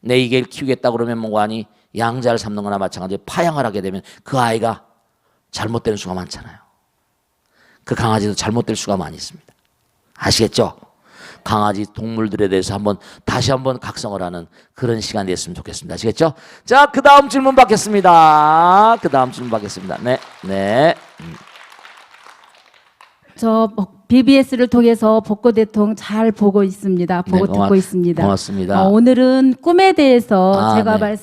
내 이 개를 키우겠다 그러면 뭐가 아니 양자를 삼는 거나 마찬가지로 파양을 하게 되면 그 아이가 잘못되는 수가 많잖아요. 그 강아지도 잘못될 수가 많이 있습니다. 아시겠죠? 강아지 동물들에 대해서 다시 한번 각성을 하는 그런 시간이 됐으면 좋겠습니다. 아시겠죠? 자, 그 다음 질문 받겠습니다. 네. 저 BBS를 통해서 벚꽃 대통 잘 보고 있습니다. 듣고 있습니다. 고맙습니다. 오늘은 꿈에 대해서 제가 네.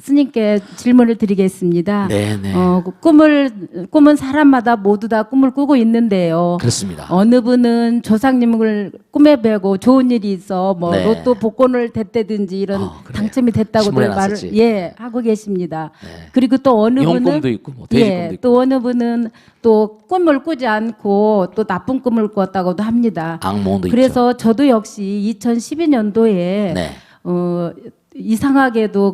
스님께 질문을 드리겠습니다. 네네. 꿈은 사람마다 모두 다 꿈을 꾸고 있는데요. 그렇습니다. 어느 분은 조상님을 꿈에 뵈고 좋은 일이 있어 네. 로또 복권을 됐다든지 이런 그래요. 당첨이 됐다고 신문에 말을 났었지. 하고 계십니다. 네. 그리고 또 어느 분은 용꿈도 있고 돼지꿈도 있고 또 어느 분은 또 꿈을 꾸지 않고 또 나쁜 꿈을 꿨다고도 합니다. 악몽도 있죠. 그래서 저도 역시 2012년도에 네. 이상하게도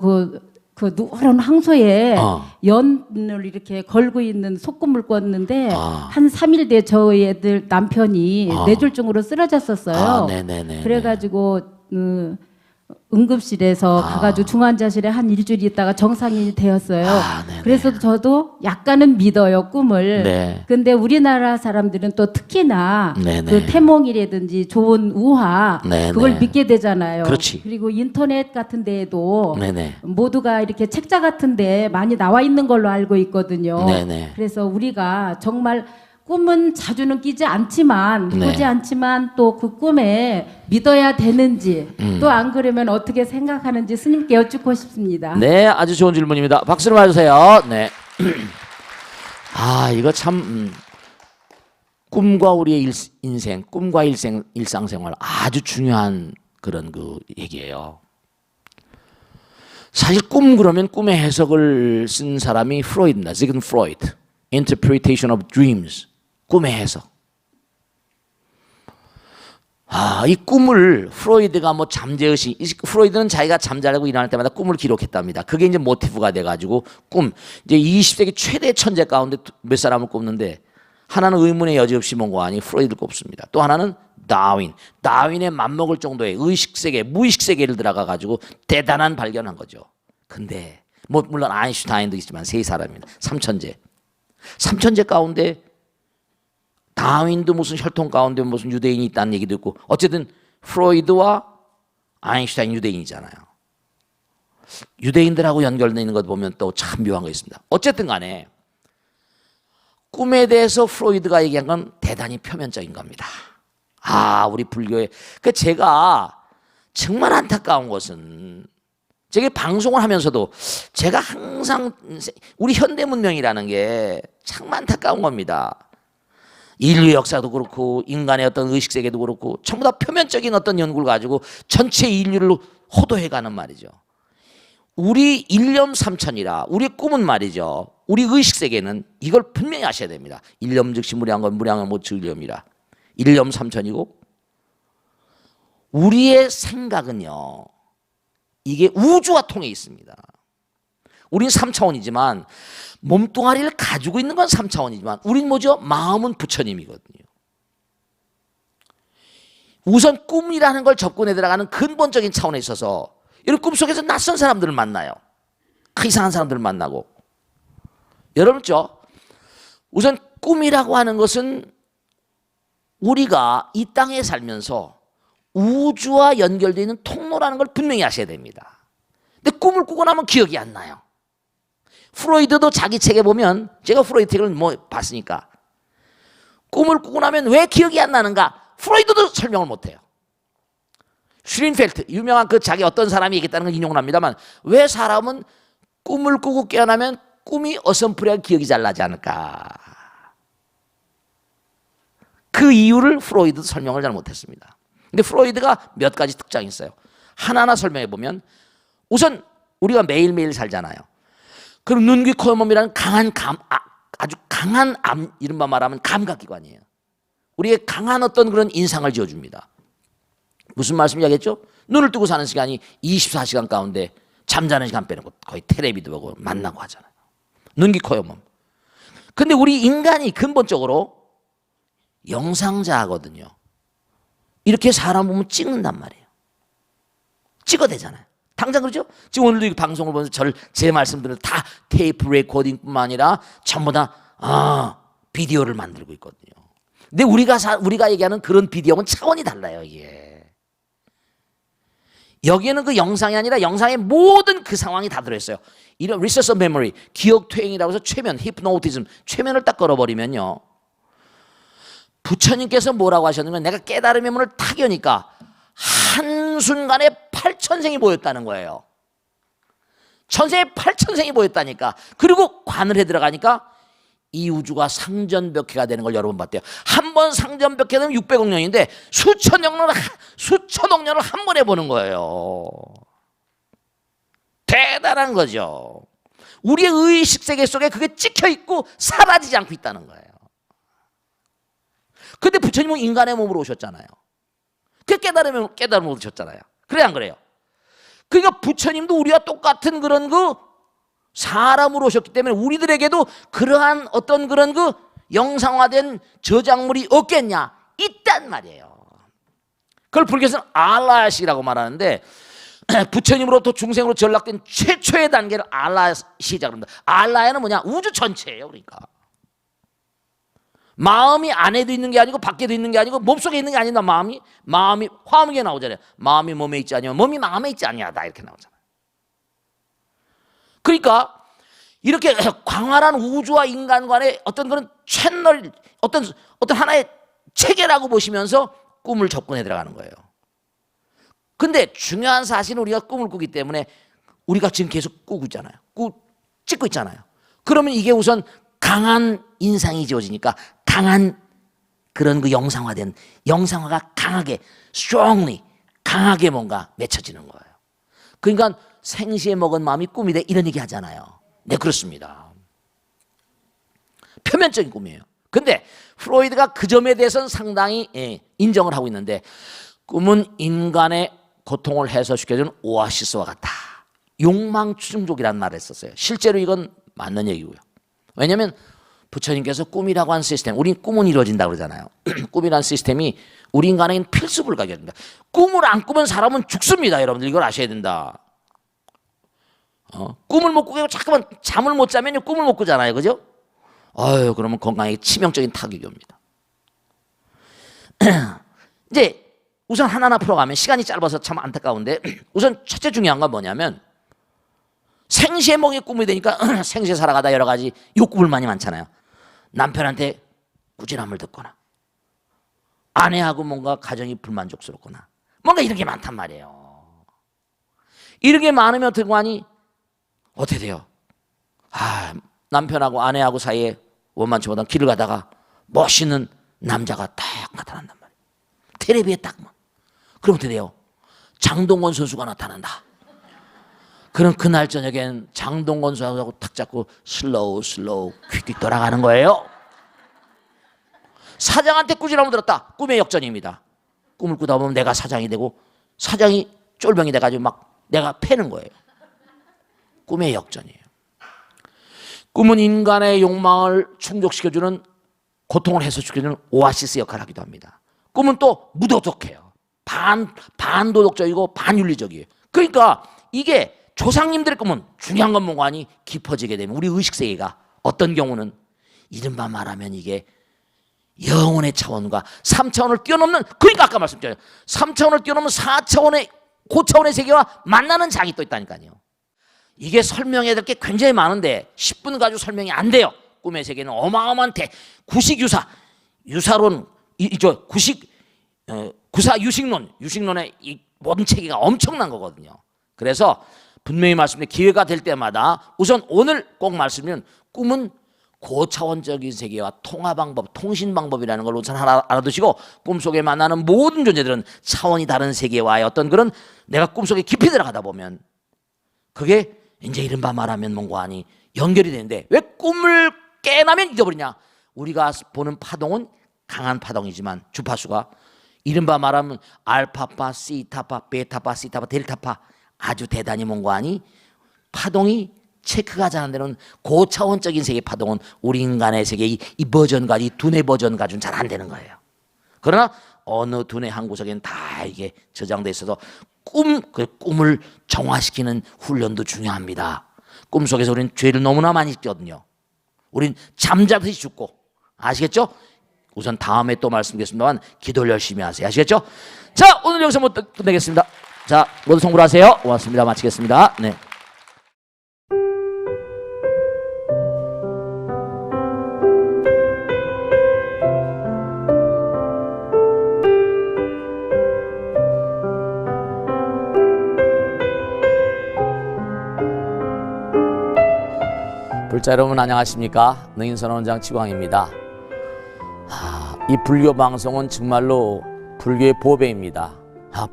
그 누런 황소에 연을 이렇게 걸고 있는 속꿈을 꿨는데 한 3일 뒤에 저희 애들 남편이 뇌졸중으로 쓰러졌었어요. 네네네. 그래가지고 응급실에서 가가지고 중환자실에 한 일주일 있다가 정상이 되었어요. 네네. 그래서 저도 약간은 믿어요, 꿈을. 네. 근데 우리나라 사람들은 또 특히나 네네. 그 태몽이라든지 좋은 우화 네네. 그걸 믿게 되잖아요. 그렇지. 그리고 인터넷 같은 데에도 네네. 모두가 이렇게 책자 같은 데 많이 나와 있는 걸로 알고 있거든요. 네네. 그래서 우리가 정말 꿈은 자주는 꾸지 않지만 또 그 꿈에 믿어야 되는지 또 안 그러면 어떻게 생각하는지 스님께 여쭙고 싶습니다. 네, 아주 좋은 질문입니다. 박수를 맞으세요. 네. 이거 참 꿈과 우리의 인생, 꿈과 일상생활 아주 중요한 그런 그 얘기예요. 사실 꿈 그러면 꿈의 해석을 쓴 사람이 프로이드입니다. 지그문드 프로이드. Interpretation of Dreams. 꿈의 해석. 이 꿈을 프로이드가 잠재의식, 프로이드는 자기가 잠자려고 일어날 때마다 꿈을 기록했답니다. 그게 이제 모티브가 돼가지고 꿈. 이제 20세기 최대 천재 가운데 몇 사람을 꼽는데 하나는 의문의 여지 없이 뭔가 아니 프로이드를 꼽습니다. 또 하나는 다윈. 다윈에 맞먹을 정도의 의식 세계, 무의식 세계를 들어가 가지고 대단한 발견한 거죠. 근데 뭐 물론 아인슈타인도 있지만 세 사람입니다. 삼천재. 삼천재 가운데 다윈도 무슨 혈통 가운데 무슨 유대인이 있다는 얘기도 있고 어쨌든 프로이드와 아인슈타인 유대인이잖아요. 유대인들하고 연결되어 있는 것 보면 또 참 묘한 거 있습니다. 어쨌든 간에 꿈에 대해서 프로이드가 얘기한 건 대단히 표면적인 겁니다. 우리 불교에 제가 정말 안타까운 것은 제가 방송을 하면서도 제가 항상 우리 현대 문명이라는 게 참 안타까운 겁니다. 인류 역사도 그렇고 인간의 어떤 의식 세계도 그렇고 전부 다 표면적인 어떤 연구를 가지고 전체 인류를 호도해가는 말이죠. 우리 일념삼천이라 우리 꿈은 말이죠. 우리 의식 세계는 이걸 분명히 아셔야 됩니다. 일념 즉시 무량건 무량은 못 일념이라. 일념삼천이고 우리의 생각은요. 이게 우주와 통해 있습니다. 우린 3차원이지만 몸뚱아리를 가지고 있는 건 3차원이지만 우린 뭐죠? 마음은 부처님이거든요. 우선 꿈이라는 걸 접근해 들어가는 근본적인 차원에 있어서 이런 꿈속에서 낯선 사람들을 만나요. 이상한 사람들을 만나고. 여러분죠? 우선 꿈이라고 하는 것은 우리가 이 땅에 살면서 우주와 연결되어 있는 통로라는 걸 분명히 아셔야 됩니다. 근데 꿈을 꾸고 나면 기억이 안 나요. 프로이드도 자기 책에 보면 제가 프로이드 책을 봤으니까 꿈을 꾸고 나면 왜 기억이 안 나는가? 프로이드도 설명을 못해요. 슈린펠트 유명한 자기 어떤 사람이 얘기했다는 걸 인용을 합니다만 왜 사람은 꿈을 꾸고 깨어나면 꿈이 어설프게 기억이 잘 나지 않을까? 그 이유를 프로이드도 설명을 잘 못했습니다. 근데 프로이드가 몇 가지 특징이 있어요. 하나하나 설명해 보면 우선 우리가 매일매일 살잖아요. 그럼 눈, 귀, 코, 몸이라는 강한 아주 강한 이른바 말하면 감각기관이에요. 우리의 강한 어떤 그런 인상을 지어줍니다. 무슨 말씀인지 알겠죠? 눈을 뜨고 사는 시간이 24시간 가운데 잠자는 시간 빼놓고 거의 텔레비도 보고 만나고 하잖아요. 눈, 귀, 코, 몸. 근데 우리 인간이 근본적으로 영상자거든요. 이렇게 사람 보면 찍는단 말이에요. 찍어대잖아요. 당장 그러죠? 지금 오늘도 이 방송을 보면서 제 말씀들은 다 테이프 레코딩뿐만 아니라 전부 다 비디오를 만들고 있거든요. 근데 우리가 얘기하는 그런 비디오는 차원이 달라요. 이게 여기에는 그 영상이 아니라 영상의 모든 그 상황이 다 들어있어요. 이런 리서스 메모리, 기억 퇴행이라고 해서 최면, 히프노티즘, 최면을 딱 걸어버리면요. 부처님께서 뭐라고 하셨냐면 내가 깨달음의 문을 탁 여니까 한순간에 8천생이 보였다는 거예요. 천생에 8천생이 보였다니까. 그리고 관을 해 들어가니까 이 우주가 상전벽해가 되는 걸 여러 번 봤대요. 한 번 상전벽해 되면 600억 년인데 수천억 년을 한 번에 보는 거예요. 대단한 거죠. 우리의 의식 세계 속에 그게 찍혀 있고 사라지지 않고 있다는 거예요. 근데 부처님은 인간의 몸으로 오셨잖아요. 그 깨달음을 오셨잖아요. 그래 안 그래요? 그러니까 부처님도 우리와 똑같은 그런 사람으로 오셨기 때문에 우리들에게도 그러한 어떤 그런 영상화된 저작물이 없겠냐? 있단 말이에요. 그걸 불교에서는 알라시라고 말하는데 부처님으로부터 중생으로 전락된 최초의 단계를 알라시라고 합니다. 알라야는 뭐냐? 우주 전체예요. 그러니까 마음이 안에도 있는 게 아니고 밖에도 있는 게 아니고 몸속에 있는 게 아니다. 마음이 화엄기에 나오잖아요. 마음이 몸에 있지 아니면 몸이 마음에 있지 아니하다 이렇게 나오잖아요. 그러니까 이렇게 광활한 우주와 인간 간의 어떤 그런 채널, 어떤 하나의 체계라고 보시면서 꿈을 접근해 들어가는 거예요. 근데 중요한 사실은 우리가 꿈을 꾸기 때문에 우리가 지금 계속 꾸고 있잖아요. 찍고 있잖아요. 그러면 이게 우선 강한 인상이 지어지니까 강한 그런 영상화가 강하게 strongly 강하게 뭔가 맺혀지는 거예요. 그러니까 생시에 먹은 마음이 꿈이 돼 이런 얘기 하잖아요. 네, 그렇습니다. 표면적인 꿈이에요. 근데 프로이드가 그 점에 대해서는 상당히 인정을 하고 있는데 꿈은 인간의 고통을 해소시켜주는 오아시스와 같다. 욕망 충족이라는 말을 했었어요. 실제로 이건 맞는 얘기고요. 왜냐하면 부처님께서 꿈이라고 하는 시스템, 우린 꿈은 이루어진다고 그러잖아요. 꿈이라는 시스템이 우리 인간에게는 필수불가결입니다. 꿈을 안 꾸면 사람은 죽습니다. 여러분들 이걸 아셔야 된다. 꿈을 못 꾸고 자꾸만 잠을 못 자면요 꿈을 못 꾸잖아요, 그죠? 그러면 건강에 치명적인 타격이 옵니다. 이제 우선 하나하나 풀어가면 시간이 짧아서 참 안타까운데 우선 첫째 중요한 건 뭐냐면 생시에 먹이 꿈이 되니까 생시에 살아가다 여러 가지 욕구를 많잖아요. 남편한테 꾸지람을 듣거나 아내하고 뭔가 가정이 불만족스럽거나 뭔가 이런 게 많단 말이에요. 이런 게 많으면 어떻게 하니 어떻게 돼요? 남편하고 아내하고 사이에 원만치 못한 길을 가다가 멋있는 남자가 딱 나타난단 말이에요. 텔레비에 딱. 그럼 어떻게 돼요? 장동건 선수가 나타난다. 그럼 그날 저녁엔 장동건 선수하고 탁 잡고 슬로우 퀵 돌아가는 거예요. 사장한테 꾸지람을 들었다. 꿈의 역전입니다. 꿈을 꾸다 보면 내가 사장이 되고 사장이 쫄병이 돼가지고 막 내가 패는 거예요. 꿈의 역전이에요. 꿈은 인간의 욕망을 충족시켜주는, 고통을 해소시켜주는 오아시스 역할을 하기도 합니다. 꿈은 또 무도덕해요. 반도덕적이고 반윤리적이에요. 그러니까 이게 조상님들의 꿈은 중요한 건 뭐가 아니 깊어지게 되면 우리 의식세계가 어떤 경우는 이른바 말하면 이게 영혼의 차원과 3차원을 뛰어넘는, 그러니까 아까 말씀드렸죠. 3차원을 뛰어넘는 4차원의 고차원의 세계와 만나는 장이 또 있다니까요. 이게 설명해야 될 게 굉장히 많은데 10분 가지고 설명이 안 돼요. 꿈의 세계는 어마어마한 구식유사, 유사론, 구사 유식론의 이 모든 체계가 엄청난 거거든요. 그래서 분명히 말씀드린 기회가 될 때마다 우선 오늘 꼭 말씀드리면 꿈은 고차원적인 세계와 통화 방법, 통신 방법이라는 걸 우선 하나 알아두시고 꿈속에 만나는 모든 존재들은 차원이 다른 세계와의 어떤 그런 내가 꿈속에 깊이 들어가다 보면 그게 이제 이른바 말하면 뭔가 아니 연결이 되는데 왜 꿈을 깨나면 잊어버리냐? 우리가 보는 파동은 강한 파동이지만 주파수가 이른바 말하면 알파파, 시타파, 베타파, 시타파, 델타파 아주 대단히 뭔가 아니 파동이 체크가 잘 안 되는 고차원적인 세계 파동은 우리 인간의 세계 이 버전과 이 두뇌 버전 가지고는 잘 안 되는 거예요. 그러나 어느 두뇌 한 구석에는 다 이게 저장돼 있어서 꿈을 정화시키는 훈련도 중요합니다. 꿈속에서 우리는 죄를 너무나 많이 짓거든요. 우린 잠자듯이 죽고 아시겠죠? 우선 다음에 또 말씀드리겠습니다만 기도를 열심히 하세요. 아시겠죠? 자, 오늘 여기서 끝내겠습니다. 자, 모두 성불 하세요. 고맙습니다. 마치겠습니다. 네. 불자 여러분 안녕하십니까? 능인선언원장 지광입니다. 이 불교 방송은 정말로 불교의 보배입니다.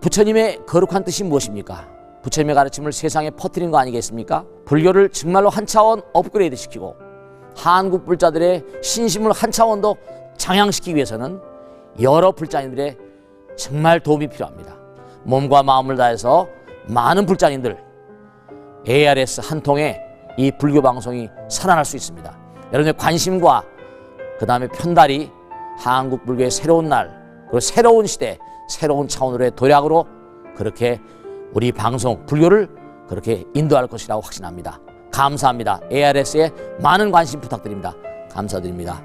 부처님의 거룩한 뜻이 무엇입니까? 부처님의 가르침을 세상에 퍼뜨린 거 아니겠습니까? 불교를 정말로 한 차원 업그레이드 시키고 한국 불자들의 신심을 한 차원 더 장양시키기 위해서는 여러 불자님들의 정말 도움이 필요합니다. 몸과 마음을 다해서 많은 불자님들 ARS 한 통에 이 불교 방송이 살아날 수 있습니다. 여러분의 관심과 그 다음에 편달이 한국 불교의 새로운 날 그리고 새로운 시대 새로운 차원으로의 도약으로 그렇게 우리 방송 불교를 그렇게 인도할 것이라고 확신합니다. 감사합니다. ARS에 많은 관심 부탁드립니다. 감사드립니다.